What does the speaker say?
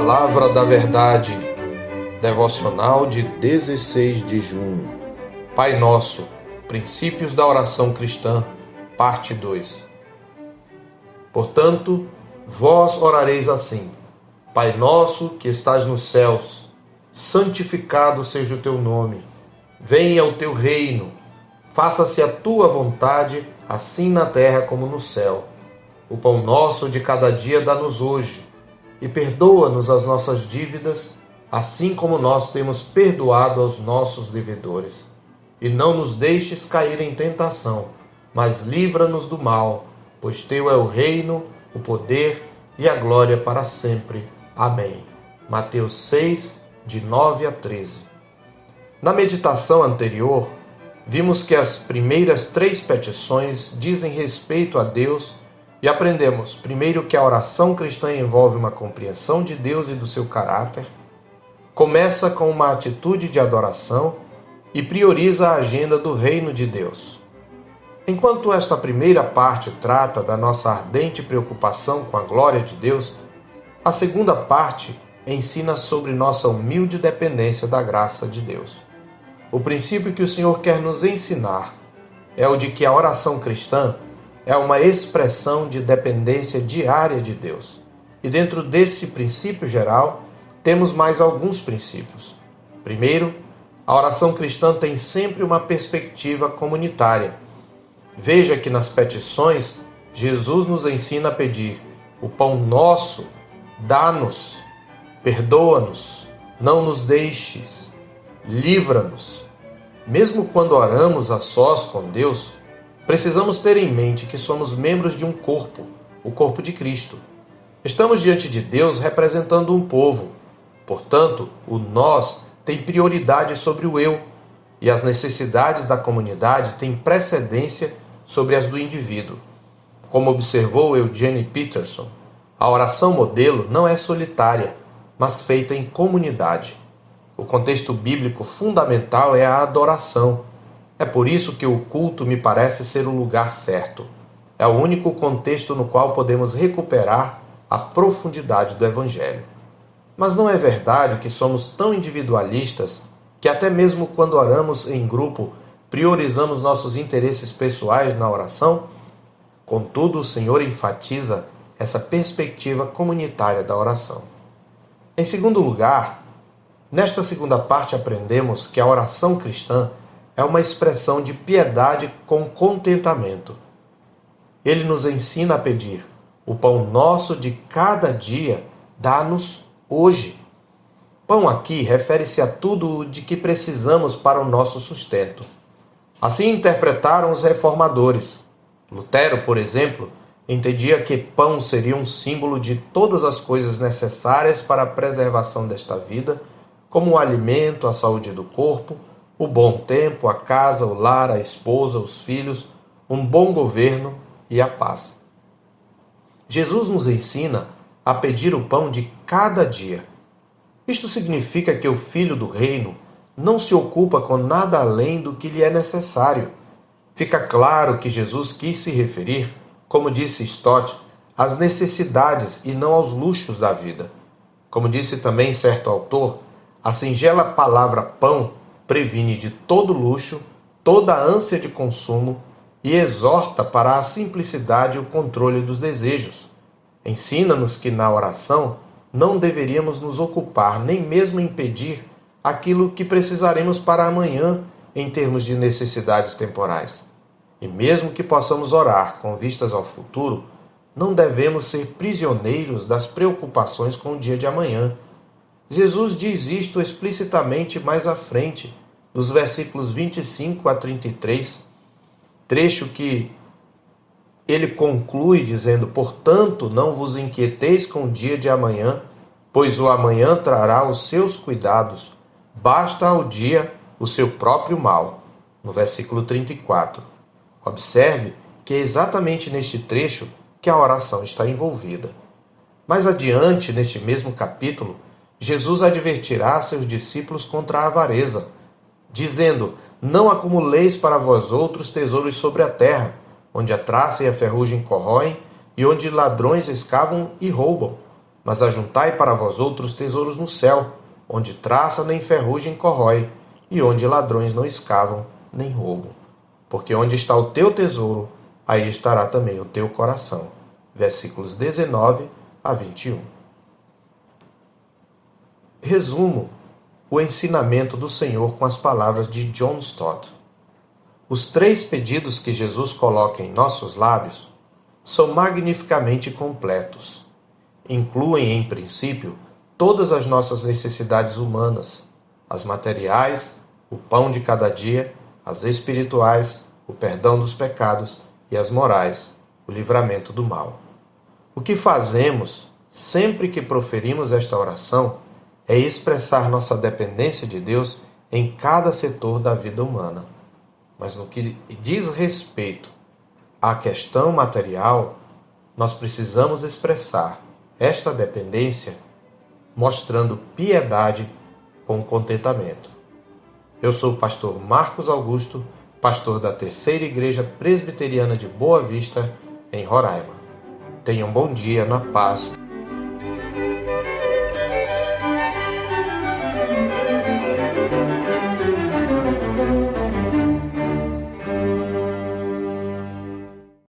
Palavra da Verdade, devocional de 16 de junho. Pai Nosso, princípios da oração cristã, parte 2. Portanto, vós orareis assim: Pai Nosso que estás nos céus, santificado seja o teu nome. Venha o teu reino, faça-se a tua vontade, assim na terra como no céu. O pão nosso de cada dia dá-nos hoje, e perdoa-nos as nossas dívidas, assim como nós temos perdoado aos nossos devedores. E não nos deixes cair em tentação, mas livra-nos do mal, pois teu é o reino, o poder e a glória para sempre. Amém. Mateus 6, de 9 a 13. Na meditação anterior, vimos que as primeiras 3 petições dizem respeito a Deus e aprendemos, primeiro, que a oração cristã envolve uma compreensão de Deus e do seu caráter, começa com uma atitude de adoração e prioriza a agenda do reino de Deus. Enquanto esta primeira parte trata da nossa ardente preocupação com a glória de Deus, a segunda parte ensina sobre nossa humilde dependência da graça de Deus. O princípio que o Senhor quer nos ensinar é o de que a oração cristã é uma expressão de dependência diária de Deus. E dentro desse princípio geral, temos mais alguns princípios. Primeiro, a oração cristã tem sempre uma perspectiva comunitária. Veja que nas petições, Jesus nos ensina a pedir: o pão nosso, dá-nos, perdoa-nos, não nos deixes, livra-nos. Mesmo quando oramos a sós com Deus, precisamos ter em mente que somos membros de um corpo, o corpo de Cristo. Estamos diante de Deus representando um povo. Portanto, o nós tem prioridade sobre o eu, e as necessidades da comunidade têm precedência sobre as do indivíduo. Como observou Eugene Peterson, a oração modelo não é solitária, mas feita em comunidade. O contexto bíblico fundamental é a adoração. É por isso que o culto me parece ser o lugar certo. É o único contexto no qual podemos recuperar a profundidade do Evangelho. Mas não é verdade que somos tão individualistas que até mesmo quando oramos em grupo, priorizamos nossos interesses pessoais na oração? Contudo, o Senhor enfatiza essa perspectiva comunitária da oração. Em segundo lugar, nesta segunda parte aprendemos que a oração cristã é uma expressão de piedade com contentamento. Ele nos ensina a pedir: o pão nosso de cada dia dá-nos hoje. Pão aqui refere-se a tudo de que precisamos para o nosso sustento. Assim interpretaram os reformadores. Lutero, por exemplo, entendia que pão seria um símbolo de todas as coisas necessárias para a preservação desta vida, como o alimento, a saúde do corpo, o bom tempo, a casa, o lar, a esposa, os filhos, um bom governo e a paz. Jesus nos ensina a pedir o pão de cada dia. Isto significa que o Filho do Reino não se ocupa com nada além do que lhe é necessário. Fica claro que Jesus quis se referir, como disse Stott, às necessidades e não aos luxos da vida. Como disse também certo autor, a singela palavra pão previne de todo luxo, toda ânsia de consumo e exorta para a simplicidade e o controle dos desejos. Ensina-nos que na oração não deveríamos nos ocupar nem mesmo em pedir aquilo que precisaremos para amanhã em termos de necessidades temporais. E mesmo que possamos orar com vistas ao futuro, não devemos ser prisioneiros das preocupações com o dia de amanhã. Jesus diz isto explicitamente mais à frente, nos versículos 25 a 33, trecho que ele conclui dizendo: portanto, não vos inquieteis com o dia de amanhã, pois o amanhã trará os seus cuidados, basta ao dia o seu próprio mal. No versículo 34. Observe que é exatamente neste trecho que a oração está envolvida. Mais adiante, neste mesmo capítulo, Jesus advertirá seus discípulos contra a avareza, dizendo: não acumuleis para vós outros tesouros sobre a terra, onde a traça e a ferrugem corroem e onde ladrões escavam e roubam. Mas ajuntai para vós outros tesouros no céu, onde traça nem ferrugem corrói, e onde ladrões não escavam nem roubam. Porque onde está o teu tesouro, aí estará também o teu coração. Versículos 19 a 21. Resumo o ensinamento do Senhor com as palavras de John Stott. Os 3 pedidos que Jesus coloca em nossos lábios são magnificamente completos. Incluem, em princípio, todas as nossas necessidades humanas, as materiais, o pão de cada dia, as espirituais, o perdão dos pecados e as morais, o livramento do mal. O que fazemos sempre que proferimos esta oração é expressar nossa dependência de Deus em cada setor da vida humana. Mas no que diz respeito à questão material, nós precisamos expressar esta dependência mostrando piedade com contentamento. Eu sou o pastor Marcos Augusto, pastor da Terceira Igreja Presbiteriana de Boa Vista, em Roraima. Tenha um bom dia na paz